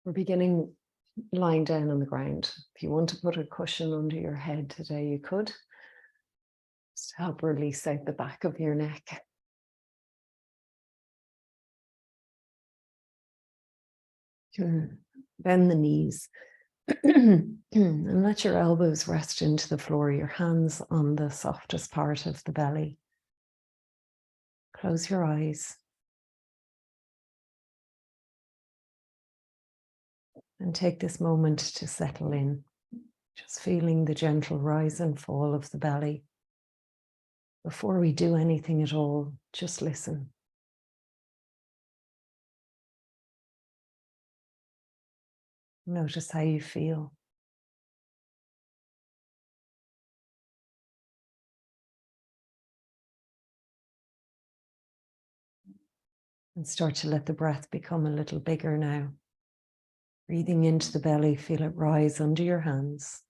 We're beginning lying down on the ground. If you want to put a cushion under your head today, you could. Just to help release out the back of your neck. Bend the knees and let your elbows rest into the floor, your hands on the softest part of the belly. Close your eyes. And take this moment to settle in, just feeling the gentle rise and fall of the belly. Before we do anything at all, just listen. Notice how you feel. And start to let the breath become a little bigger now. Breathing into the belly, feel it rise under your hands.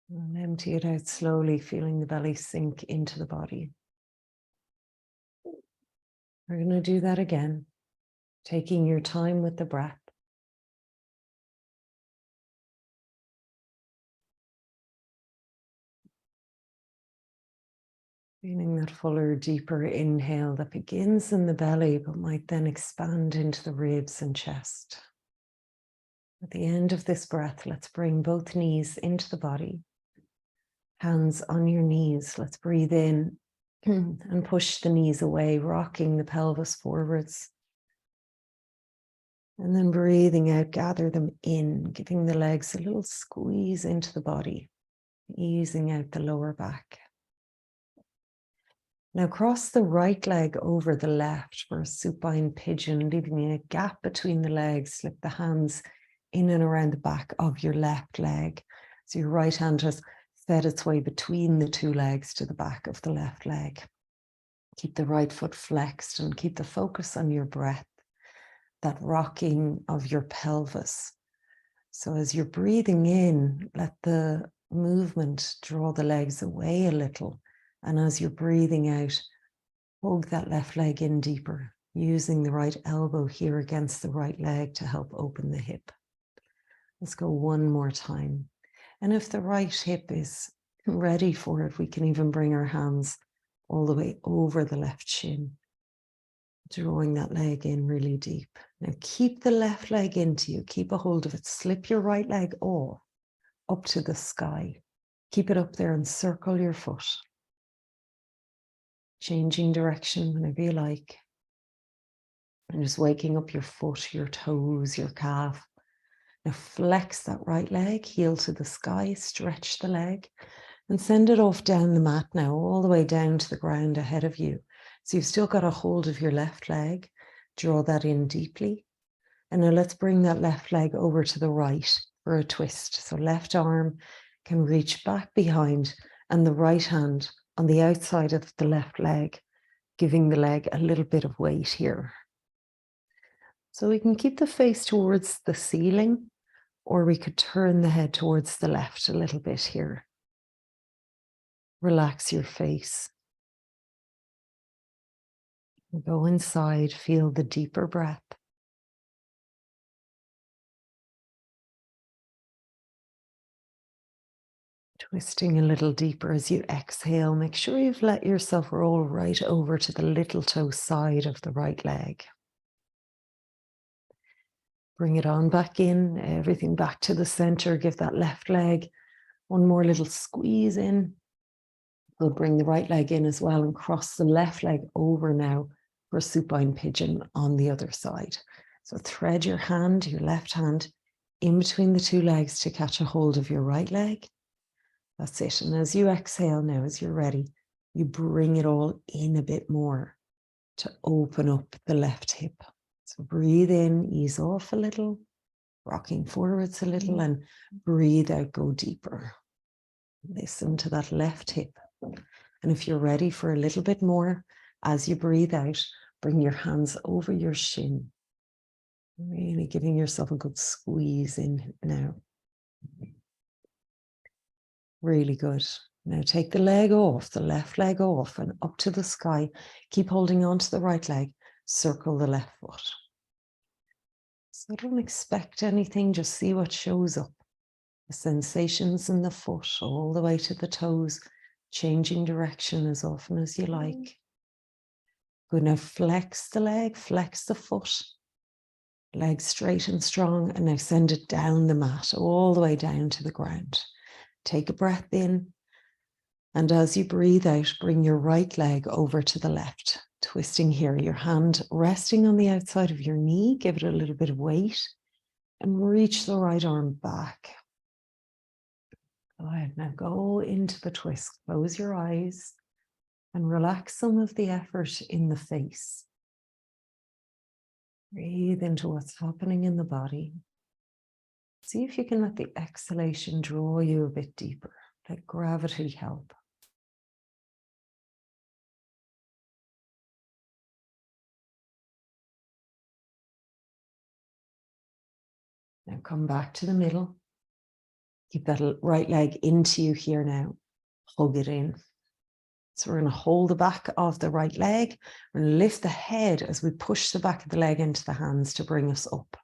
And empty it out slowly, feeling the belly sink into the body. We're going to do that again, taking your time with the breath. Feeling that fuller, deeper inhale that begins in the belly, but might then expand into the ribs and chest. At the end of this breath, let's bring both knees into the body. Hands on your knees. Let's breathe in and push the knees away, rocking the pelvis forwards. And then breathing out, gather them in, giving the legs a little squeeze into the body, easing out the lower back. Now cross the right leg over the left for a supine pigeon, leaving a gap between the legs. Slip the hands in and around the back of your left leg. So your right hand has fed its way between the two legs to the back of the left leg. Keep the right foot flexed and keep the focus on your breath, that rocking of your pelvis. So as you're breathing in, let the movement draw the legs away a little. And as you're breathing out, hug that left leg in deeper, using the right elbow here against the right leg to help open the hip. Let's go one more time. And if the right hip is ready for it, we can even bring our hands all the way over the left shin, drawing that leg in really deep. Now keep the left leg into you, keep a hold of it, slip your right leg off, up to the sky. Keep it up there and circle your foot. Changing direction whenever you like. And just waking up your foot, your toes, your calf. Now flex that right leg, heel to the sky, stretch the leg and send it off down the mat now, all the way down to the ground ahead of you. So you've still got a hold of your left leg. Draw that in deeply. And now let's bring that left leg over to the right for a twist. So left arm can reach back behind and the right hand on the outside of the left leg, giving the leg a little bit of weight here. So we can keep the face towards the ceiling, or we could turn the head towards the left a little bit here. Relax your face. Go inside, feel the deeper breath. Twisting a little deeper as you exhale. Make sure you've let yourself roll right over to the little toe side of the right leg. Bring it on back in, everything back to the center. Give that left leg one more little squeeze in. We'll bring the right leg in as well and cross the left leg over now for supine pigeon on the other side. So thread your hand, your left hand, in between the two legs to catch a hold of your right leg. That's it. And as you exhale now, as you're ready, you bring it all in a bit more to open up the left hip. So breathe in, ease off a little, rocking forwards a little, and breathe out, go deeper. Listen to that left hip. And if you're ready for a little bit more, as you breathe out, bring your hands over your shin. Really giving yourself a good squeeze in now. Really good. Now take the leg off, the left leg off and up to the sky. Keep holding on to the right leg. Circle the left foot. So don't expect anything, just see what shows up. The sensations in the foot all the way to the toes, changing direction as often as you like. Good, now flex the leg, flex the foot. Leg straight and strong, and now send it down the mat, all the way down to the ground. Take a breath in, and as you breathe out, bring your right leg over to the left, twisting here, your hand resting on the outside of your knee, give it a little bit of weight, and reach the right arm back. Go ahead, now go into the twist, close your eyes, and relax some of the effort in the face. Breathe into what's happening in the body. See if you can let the exhalation draw you a bit deeper. Let gravity help. Now come back to the middle. Keep that right leg into you here now. Hug it in. So we're going to hold the back of the right leg. We're going to lift the head as we push the back of the leg into the hands to bring us up.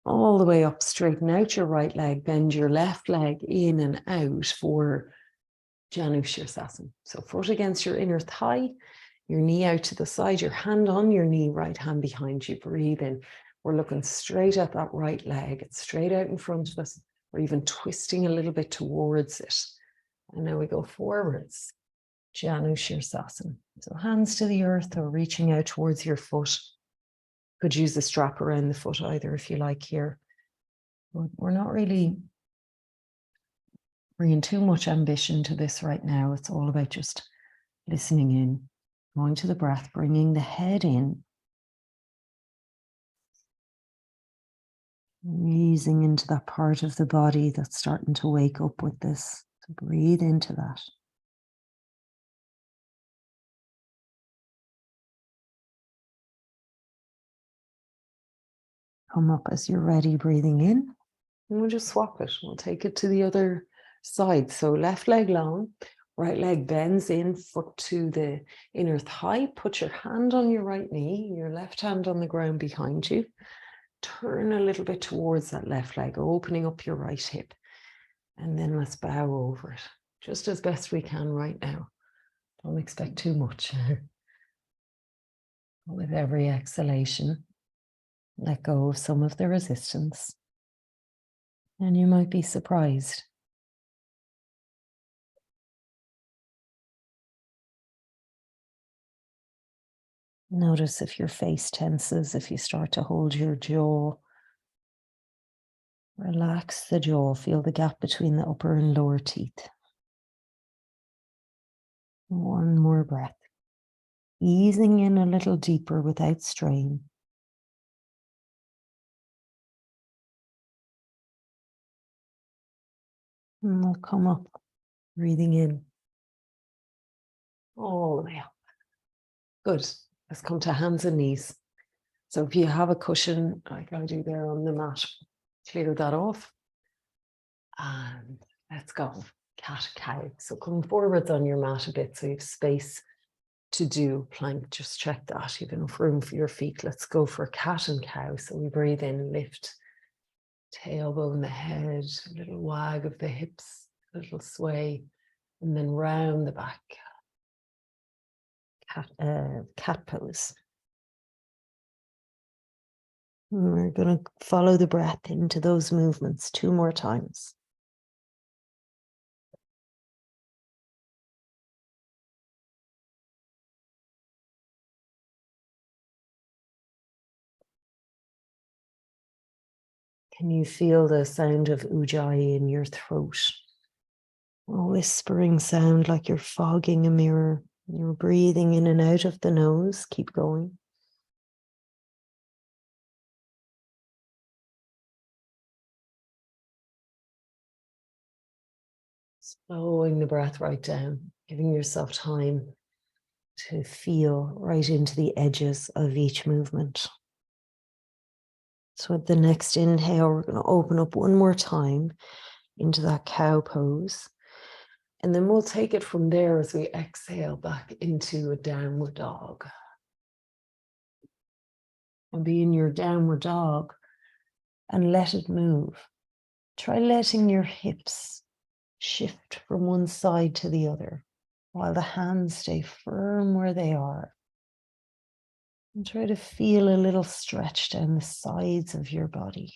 All the way up, straighten out your right leg, bend your left leg in and out for Janu sirsasana. So foot against your inner thigh, your knee out to the side, your hand on your knee, right hand behind you. Breathe in. We're looking straight at that right leg. It's straight out in front of us. We're even twisting a little bit towards it. And now we go forwards. Janu sirsasana. So hands to the earth or reaching out towards your foot. Could use the strap around the foot either if you like here. But we're not really bringing too much ambition to this right now. It's all about just listening in, going to the breath, bringing the head in, easing into that part of the body that's starting to wake up with this. So breathe into that. Come up as you're ready, breathing in. And we'll just swap it. We'll take it to the other side. So left leg long, right leg bends in, foot to the inner thigh. Put your hand on your right knee, your left hand on the ground behind you. Turn a little bit towards that left leg, opening up your right hip. And then let's bow over it, just as best we can right now. Don't expect too much. With every exhalation, let go of some of the resistance. And you might be surprised. Notice if your face tenses, if you start to hold your jaw. Relax the jaw, feel the gap between the upper and lower teeth. One more breath. Easing in a little deeper without strain. And we'll come up, breathing in. All the way up. Good. Let's come to hands and knees. So if you have a cushion, like I do there on the mat, clear that off. And let's go. Cat, cow. So come forwards on your mat a bit so you have space to do plank. Just check that. You have enough room for your feet. Let's go for cat and cow. So we breathe in, lift, tailbone the head, a little wag of the hips, a little sway, and then round the back. Cat pose. And we're going to follow the breath into those movements 2 more times. Can you feel the sound of ujjayi in your throat? A whispering sound like you're fogging a mirror. You're breathing in and out of the nose. Keep going. Slowing the breath right down, giving yourself time to feel right into the edges of each movement. So at the next inhale, we're going to open up one more time into that cow pose. And then we'll take it from there as we exhale back into a downward dog. And be in your downward dog and let it move. Try letting your hips shift from one side to the other while the hands stay firm where they are. And try to feel a little stretch down the sides of your body.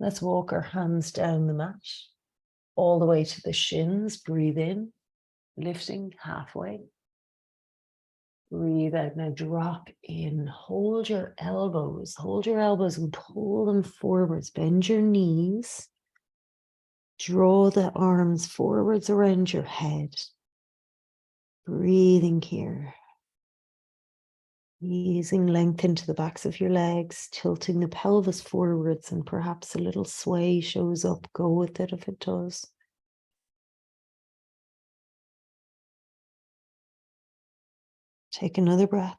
Let's walk our hands down the mat, all the way to the shins. Breathe in, lifting halfway. Breathe out. Now drop in. Hold your elbows. Hold your elbows and pull them forwards. Bend your knees. Draw the arms forwards around your head. Breathing here. Easing length into the backs of your legs, tilting the pelvis forwards, and perhaps a little sway shows up. Go with it if it does. Take another breath.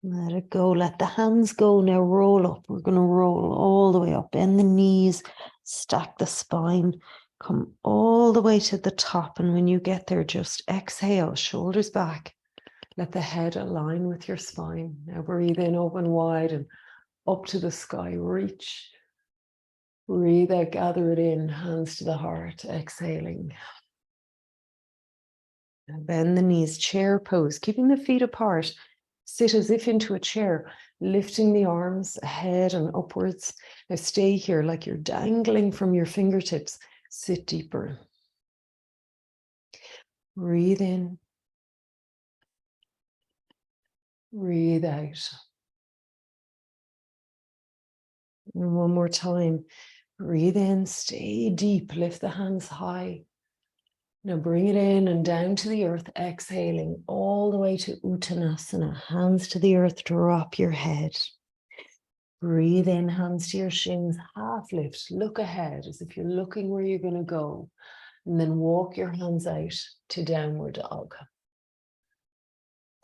Let it go. Let the hands go. Now roll up. We're going to roll all the way up. Bend the knees, stack the spine, come all the way to the top. And when you get there, just exhale, shoulders back. Let the head align with your spine. Now breathe in, open wide and up to the sky. Reach. Breathe out, gather it in, hands to the heart, exhaling. Now bend the knees, chair pose, keeping the feet apart. Sit as if into a chair, lifting the arms ahead and upwards. Now stay here like you're dangling from your fingertips. Sit deeper. Breathe in. Breathe out. And one more time. Breathe in, stay deep, lift the hands high. Now bring it in and down to the earth, exhaling all the way to uttanasana. Hands to the earth, drop your head. Breathe in, hands to your shins, half lift, look ahead as if you're looking where you're going to go. And then walk your hands out to downward dog.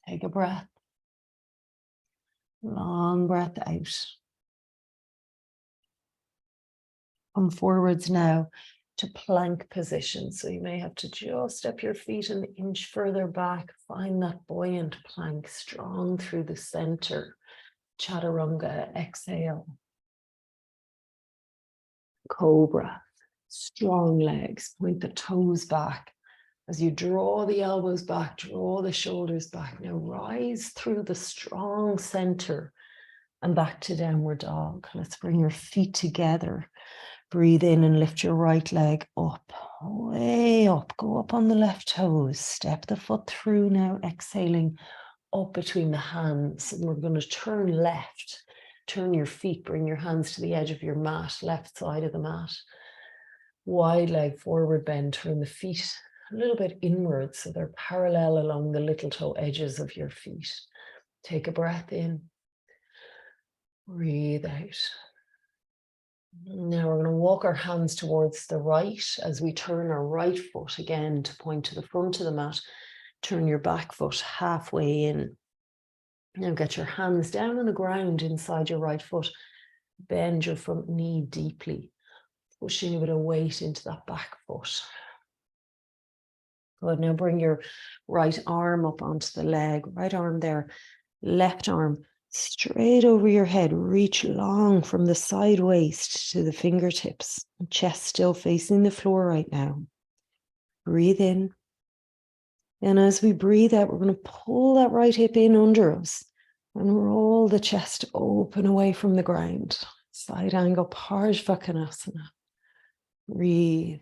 Take a breath. Long breath out. Come forwards now to plank position. So you may have to just step your feet an inch further back. Find that buoyant plank, strong through the center. Chaturanga, exhale. Cobra, strong legs, point the toes back. As you draw the elbows back, draw the shoulders back. Now rise through the strong center and back to downward dog. Let's bring your feet together. Breathe in and lift your right leg up, way up. Go up on the left toes. Step the foot through now, exhaling up between the hands. And we're going to turn left. Turn your feet, bring your hands to the edge of your mat, left side of the mat. Wide leg forward bend, turn the feet a little bit inwards so they're parallel along the little toe edges of your feet. Take a breath in. Breathe out. Now we're going to walk our hands towards the right as we turn our right foot again to point to the front of the mat. Turn your back foot halfway in. Now get your hands down on the ground inside your right foot. Bend your front knee deeply, pushing a bit of weight into that back foot. Good. Now bring your right arm up onto the leg. Right arm there. Left arm straight over your head. Reach long from the side waist to the fingertips. Chest still facing the floor right now. Breathe in. And as we breathe out, we're going to pull that right hip in under us and roll the chest open away from the ground. Side angle, Parsvakonasana. Breathe.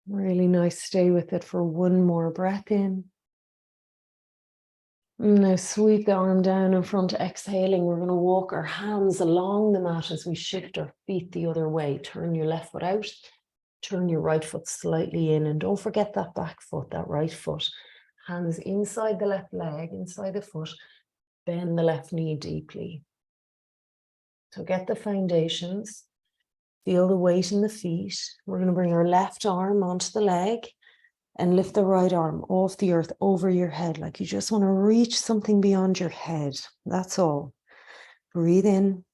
Really nice. Stay with it for one more breath in. Now sweep the arm down in front, exhaling. We're going to walk our hands along the mat as we shift our feet the other way. Turn your left foot out. Turn your right foot slightly in. And don't forget that back foot, that right foot. Hands inside the left leg, inside the foot. Bend the left knee deeply. So get the foundations. Feel the weight in the feet. We're going to bring our left arm onto the leg and lift the right arm off the earth over your head, like you just want to reach something beyond your head. That's all. Breathe in.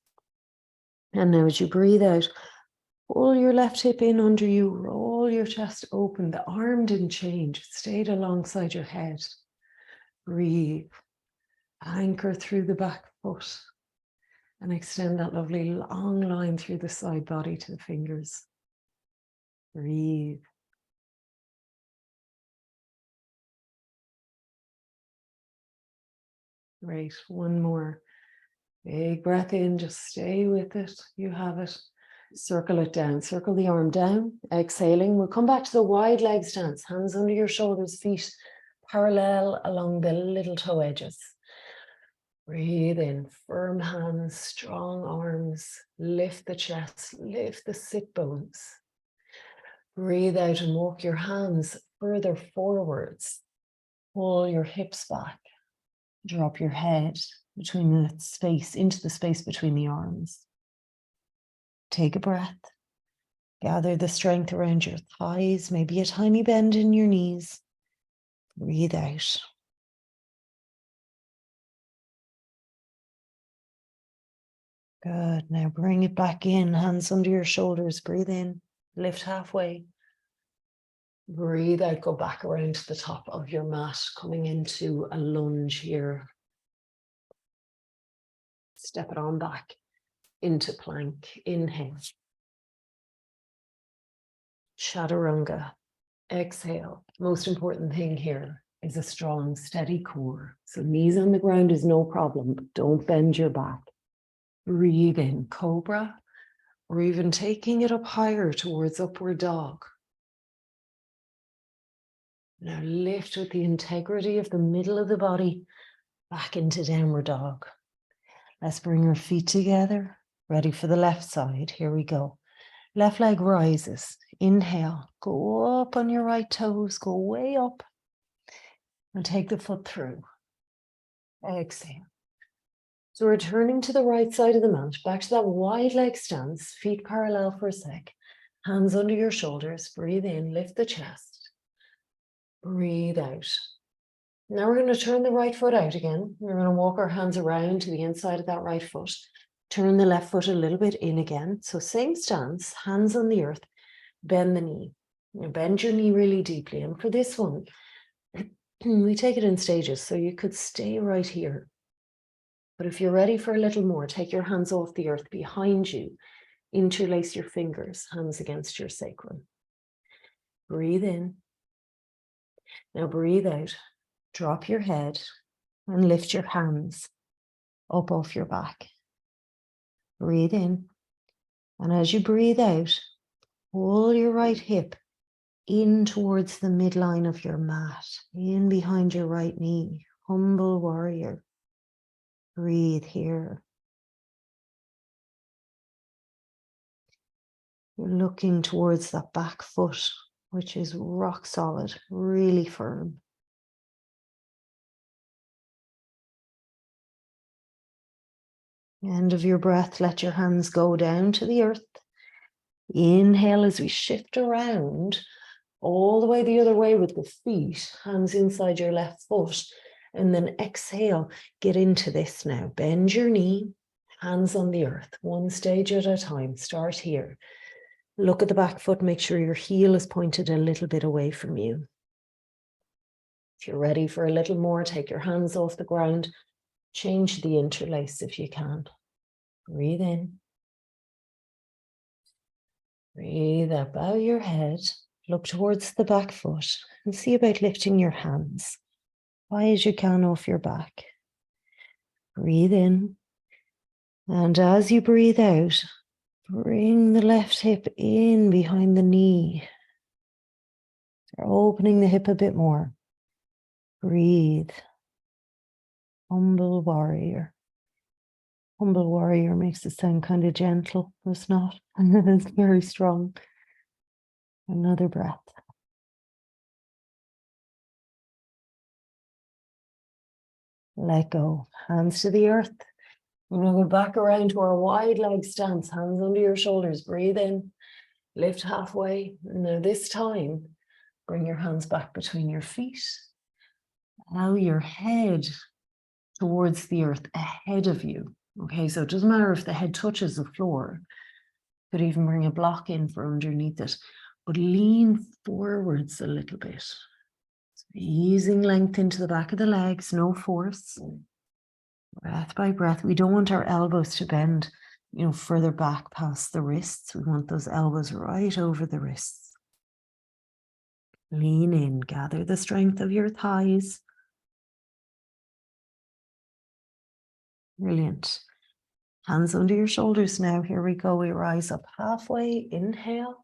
And now as you breathe out, pull your left hip in under you, roll your chest open. The arm didn't change, it stayed alongside your head. Breathe. Anchor through the back foot and extend that lovely long line through the side body to the fingers. Breathe. Great. One more. Big breath in, just stay with it. You have it. Circle it down. Circle the arm down. Exhaling. We'll come back to the wide leg stance. Hands under your shoulders, feet parallel along the little toe edges. Breathe in. Firm hands, strong arms. Lift the chest. Lift the sit bones. Breathe out and walk your hands further forwards. Pull your hips back. Drop your head between the space, into the space between the arms. Take a breath. Gather the strength around your thighs, maybe a tiny bend in your knees. Breathe out. Good. Now bring it back in, hands under your shoulders. Breathe in, lift halfway. Breathe out, go back around to the top of your mat, coming into a lunge here. Step it on back into plank. Inhale. Chaturanga. Exhale. Most important thing here is a strong, steady core. So knees on the ground is no problem, but don't bend your back. Breathe in, cobra, or even taking it up higher towards upward dog. Now lift with the integrity of the middle of the body back into downward dog. Let's bring our feet together. Ready for the left side. Here we go. Left leg rises. Inhale. Go up on your right toes. Go way up. And take the foot through. Exhale. So we're turning to the right side of the mat. Back to that wide leg stance. Feet parallel for a sec. Hands under your shoulders. Breathe in. Lift the chest. Breathe out. Now we're going to turn the right foot out again. We're going to walk our hands around to the inside of that right foot. Turn the left foot a little bit in again. So same stance, hands on the earth, bend the knee. Now bend your knee really deeply. And for this one, we take it in stages. So you could stay right here. But if you're ready for a little more, take your hands off the earth behind you. Interlace your fingers, hands against your sacrum. Breathe in. Now breathe out. Drop your head and lift your hands up off your back. Breathe in. And as you breathe out, pull your right hip in towards the midline of your mat, in behind your right knee. Humble warrior. Breathe here. You're looking towards that back foot, which is rock solid, really firm. End of your breath, let your hands go down to the earth. Inhale as we shift around all the way the other way with the feet, hands inside your left foot. And then exhale, get into this now. Bend your knee, hands on the earth, one stage at a time. Start here. Look at the back foot, make sure your heel is pointed a little bit away from you. If you're ready for a little more, take your hands off the ground. Change the interlace if you can. Breathe in. Breathe out, bow your head, look towards the back foot and see about lifting your hands high as you can off your back. Breathe in. And as you breathe out, bring the left hip in behind the knee. You're opening the hip a bit more. Breathe. Humble warrior. Humble warrior makes it sound kind of gentle, but it's not. It's very strong. Another breath. Let go. Hands to the earth. We're going to go back around to our wide leg stance, hands under your shoulders, breathe in, lift halfway. Now this time, bring your hands back between your feet. Allow your head towards the earth ahead of you. Okay, so it doesn't matter if the head touches the floor. Could even bring a block in for underneath it, but lean forwards a little bit. So easing length into the back of the legs, no force. Breath by breath. We don't want our elbows to bend, further back past the wrists. We want those elbows right over the wrists. Lean in, gather the strength of your thighs. Brilliant. Hands under your shoulders now. Here we go. We rise up halfway. Inhale.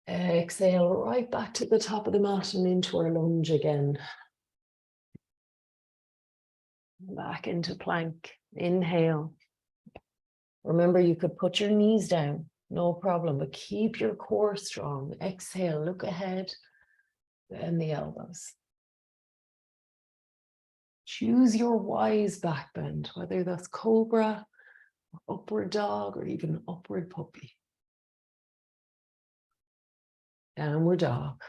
Exhale right back to the top of the mat and into our lunge again. Back into plank. Inhale. Remember, you could put your knees down, no problem, but keep your core strong. Exhale, look ahead, bend the elbows. Choose your wise back bend, whether that's cobra, or upward dog, or even upward puppy. Downward dog.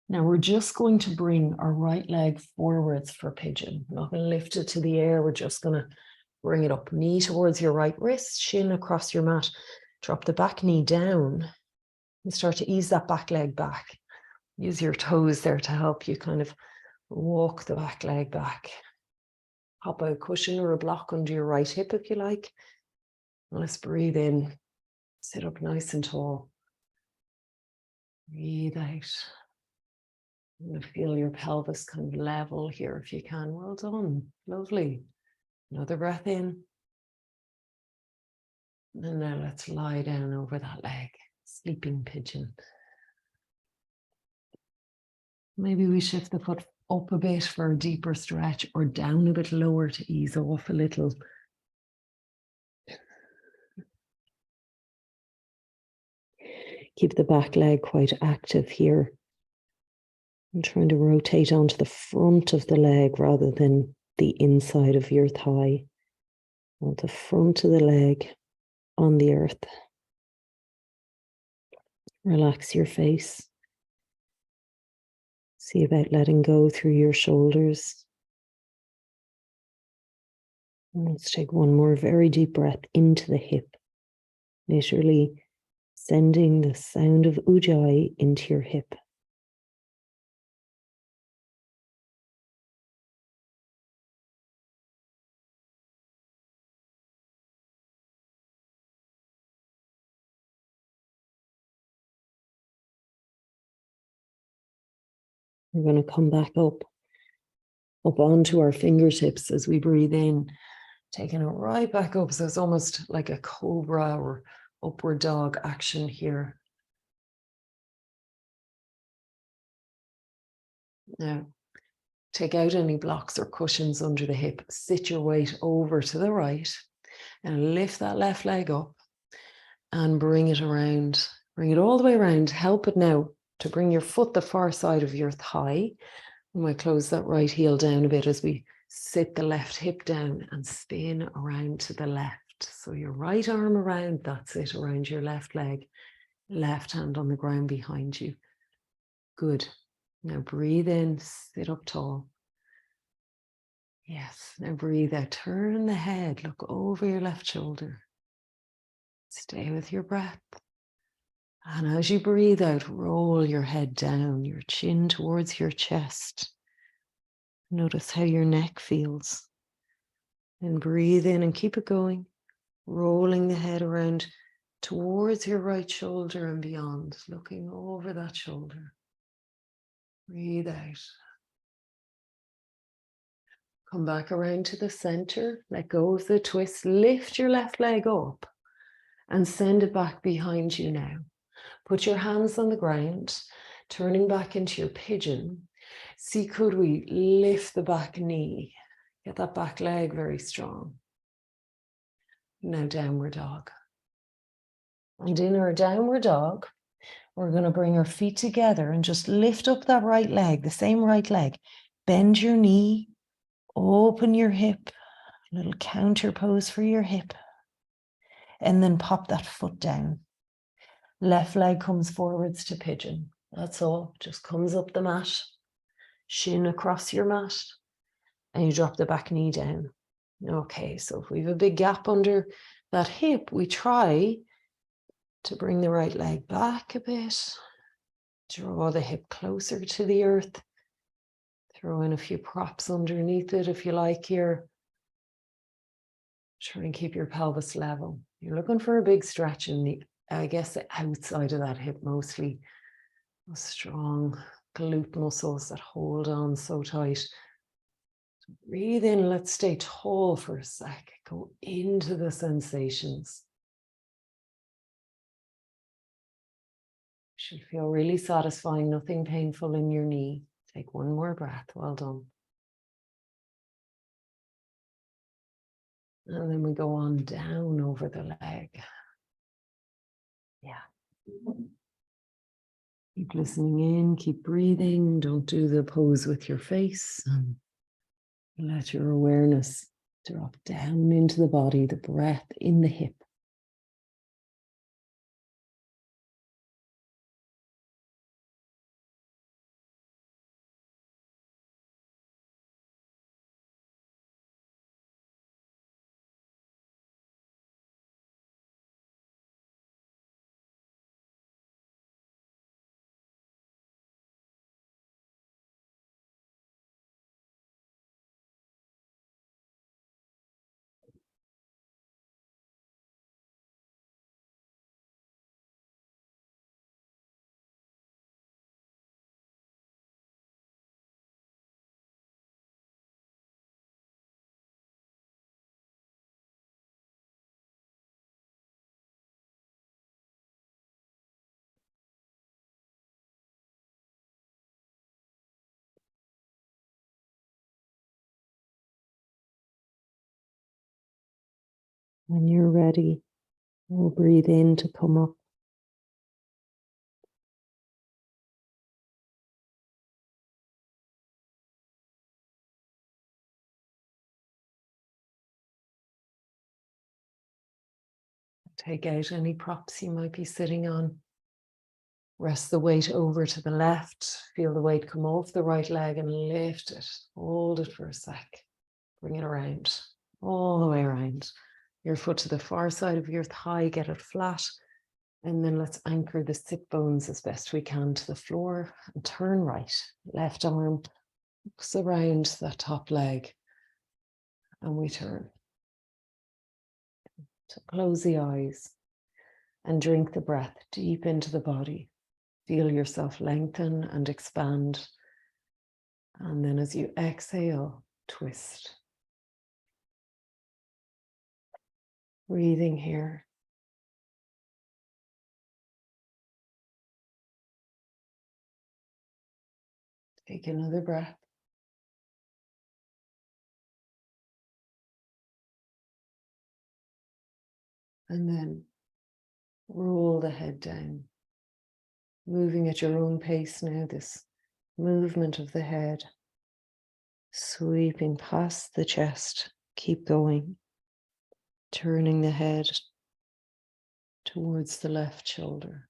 Now we're just going to bring our right leg forwards for pigeon. We're not going to lift it to the air. We're just going to bring it up. Knee towards your right wrist, shin across your mat. Drop the back knee down and start to ease that back leg back. Use your toes there to help you kind of walk the back leg back. Pop a cushion or a block under your right hip if you like. And let's breathe in. Sit up nice and tall. Breathe out. And feel your pelvis kind of level here if you can. Well done. Lovely. Another breath in. And now let's lie down over that leg. Sleeping pigeon. Maybe we shift the foot up a bit for a deeper stretch or down a bit lower to ease off a little. Keep the back leg quite active here. I'm trying to rotate onto the front of the leg rather than the inside of your thigh. On the front of the leg on the earth. Relax your face. See about letting go through your shoulders. And let's take one more very deep breath into the hip. Literally sending the sound of ujjayi into your hip. We're going to come back up onto our fingertips as we breathe in, taking it right back up. So it's almost like a cobra or upward dog action here. Now, take out any blocks or cushions under the hip. Sit your weight over to the right and lift that left leg up and bring it around. Bring it all the way around. Help it now to bring your foot the far side of your thigh. We might close that right heel down a bit as we sit the left hip down and spin around to the left. So your right arm around, that's it, around your left leg, left hand on the ground behind you. Good. Now breathe in, sit up tall. Yes, now breathe out, turn the head, look over your left shoulder. Stay with your breath. And as you breathe out, roll your head down, your chin towards your chest. Notice how your neck feels. And breathe in and keep it going. Rolling the head around towards your right shoulder and beyond, looking over that shoulder. Breathe out. Come back around to the center. Let go of the twist. Lift your left leg up and send it back behind you now. Put your hands on the ground, turning back into your pigeon. See, could we lift the back knee? Get that back leg very strong. Now downward dog. And in our downward dog, we're going to bring our feet together and just lift up that right leg, the same right leg. Bend your knee, open your hip, a little counter pose for your hip. And then pop that foot down. Left leg comes forwards to pigeon. That's all. Just comes up the mat. Shin across your mat. And you drop the back knee down. Okay, so if we have a big gap under that hip, we try to bring the right leg back a bit. Draw the hip closer to the earth. Throw in a few props underneath it if you like here. Try and keep your pelvis level. You're looking for a big stretch in the, I guess, the outside of that hip mostly. Those strong glute muscles that hold on so tight. So breathe in. Let's stay tall for a sec. Go into the sensations. Should feel really satisfying. Nothing painful in your knee. Take one more breath. Well done. And then we go on down over the leg. Yeah. Keep listening in, keep breathing. Don't do the pose with your face. Let your awareness drop down into the body, the breath in the hip. When you're ready, we'll breathe in to come up. Take out any props you might be sitting on. Rest the weight over to the left. Feel the weight come off the right leg and lift it. Hold it for a sec. Bring it around, all the way around. Your foot to the far side of your thigh, get it flat. And then let's anchor the sit bones as best we can to the floor and turn right. Left arm hooks around that top leg. And we turn. So close the eyes and drink the breath deep into the body. Feel yourself lengthen and expand. And then as you exhale, twist. Breathing here. Take another breath. And then roll the head down. Moving at your own pace now, this movement of the head. Sweeping past the chest. Keep going. Turning the head towards the left shoulder.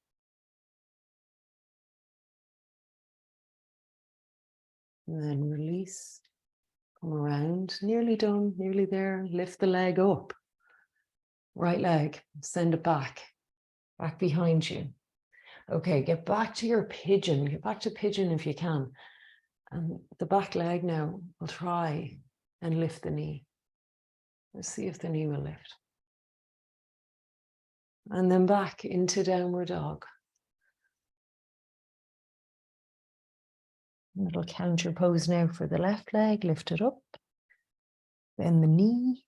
And then release. Come around. Nearly done. Nearly there. Lift the leg up. Right leg. Send it back. Back behind you. Okay, get back to your pigeon. Get back to pigeon if you can. And the back leg now will try and lift the knee. Let's see if the knee will lift. And then back into downward dog. A little counter pose now for the left leg. Lift it up. Bend the knee.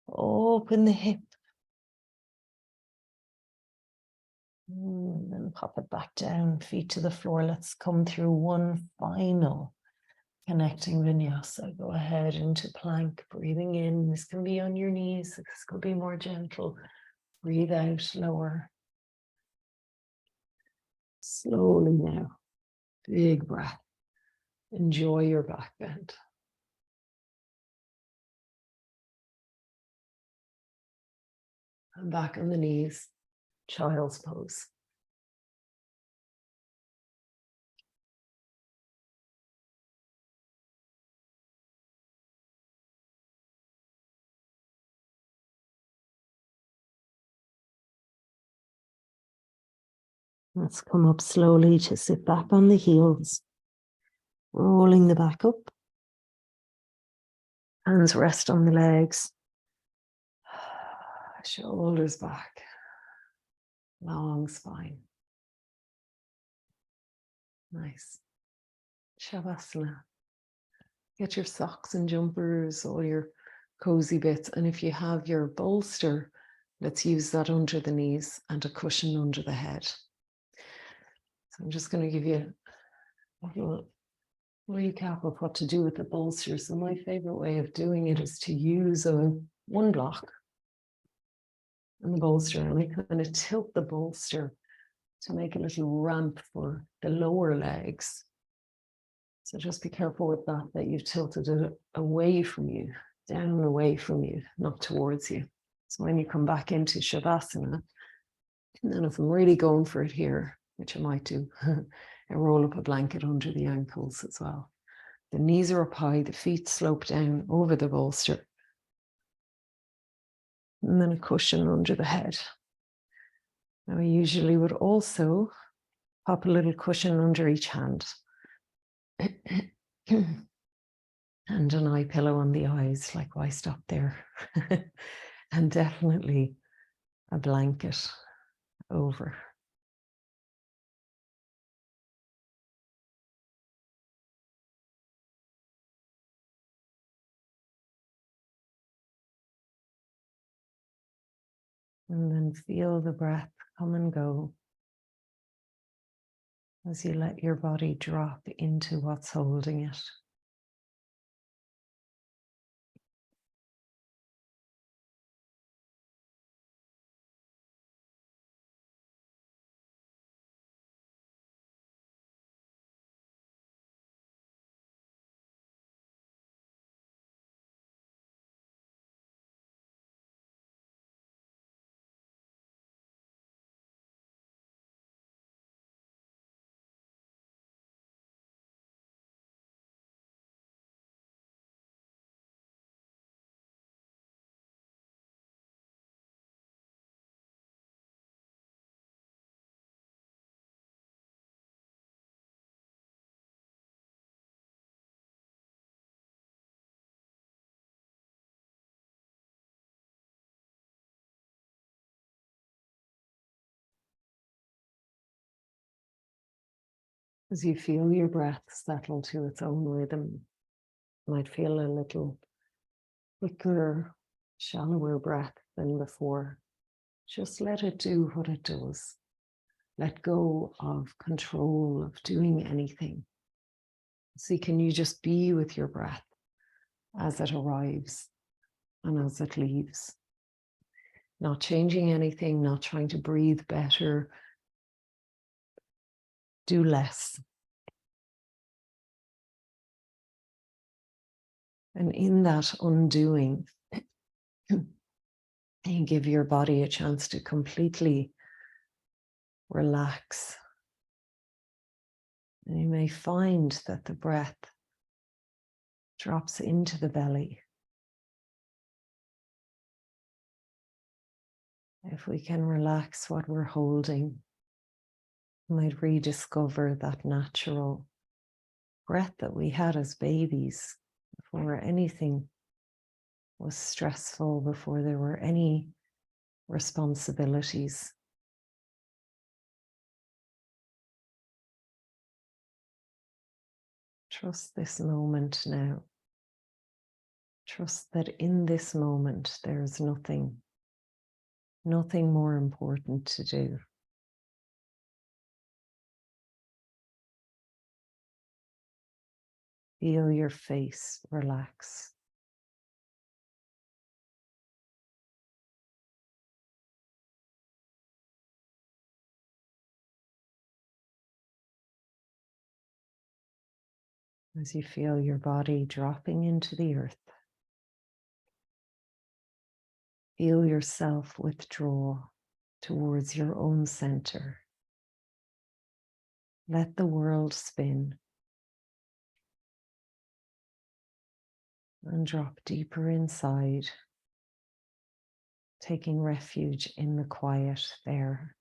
Open the hip. And then pop it back down, feet to the floor. Let's come through one final connecting vinyasa. Go ahead into plank, breathing in. This can be on your knees. This could be more gentle. Breathe out, lower. Slowly now. Big breath. Enjoy your back bend. And back on the knees, child's pose. Let's come up slowly to sit back on the heels, rolling the back up. Hands rest on the legs. Shoulders back. Long spine. Nice. Savasana. Get your socks and jumpers, all your cozy bits. And if you have your bolster, let's use that under the knees and a cushion under the head. So I'm just going to give you a little recap of what to do with the bolster. So my favorite way of doing it is to use one block and the bolster, and I kind of tilt the bolster to make a little ramp for the lower legs. So just be careful with that you've tilted it away from you, down away from you, not towards you. So when you come back into Savasana, and then if I'm really going for it here, which I might do, I roll up a blanket under the ankles as well. The knees are up high, the feet slope down over the bolster. And then a cushion under the head. Now I usually would also pop a little cushion under each hand. And an eye pillow on the eyes, like why stop there? And definitely a blanket over. And then feel the breath come and go as you let your body drop into what's holding it. As you feel your breath settle to its own rhythm, you might feel a little quicker, shallower breath than before. Just let it do what it does. Let go of control of doing anything. See, can you just be with your breath as it arrives and as it leaves? Not changing anything, not trying to breathe better. Do less. And in that undoing, you give your body a chance to completely relax. And you may find that the breath drops into the belly. If we can relax what we're holding, we might rediscover that natural breath that we had as babies before anything was stressful, before there were any responsibilities. Trust this moment now. Trust that in this moment there's nothing more important to do. Feel your face relax. as you feel your body dropping into the earth. Feel yourself withdraw towards your own center. Let the world spin and drop deeper inside, taking refuge in the quiet there.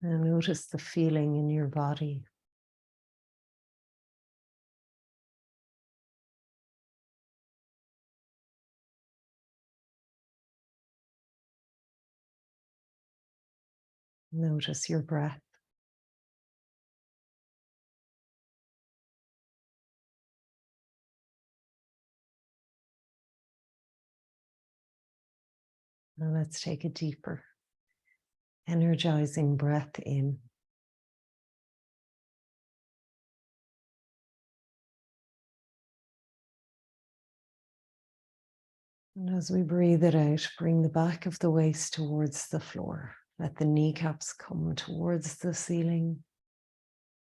And notice the feeling in your body. Notice your breath. Now let's take a deeper, energizing breath in. And as we breathe it out, bring the back of the waist towards the floor. Let the kneecaps come towards the ceiling.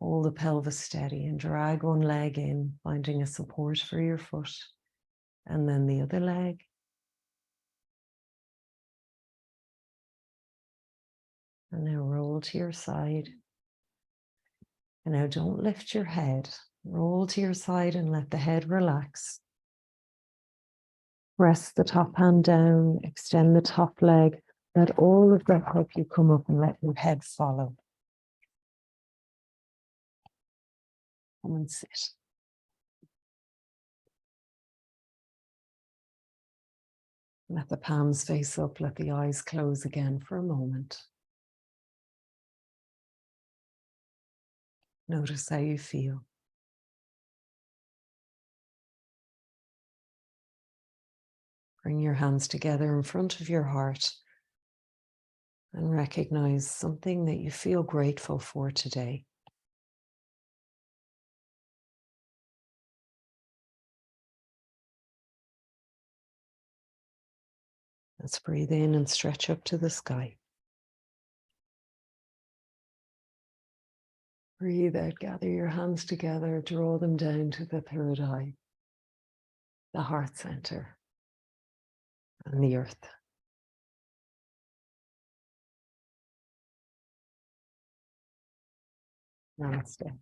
Hold the pelvis steady and drag one leg in, finding a support for your foot. And then the other leg. And now roll to your side. And now don't lift your head. Roll to your side and let the head relax. Press the top hand down, extend the top leg. Let all of that help you come up and let your head follow. Come and sit. Let the palms face up, let the eyes close again for a moment. Notice how you feel. Bring your hands together in front of your heart and recognize something that you feel grateful for today. Let's breathe in and stretch up to the sky. Breathe out, gather your hands together, draw them down to the third eye, the heart center, and the earth. Namaste.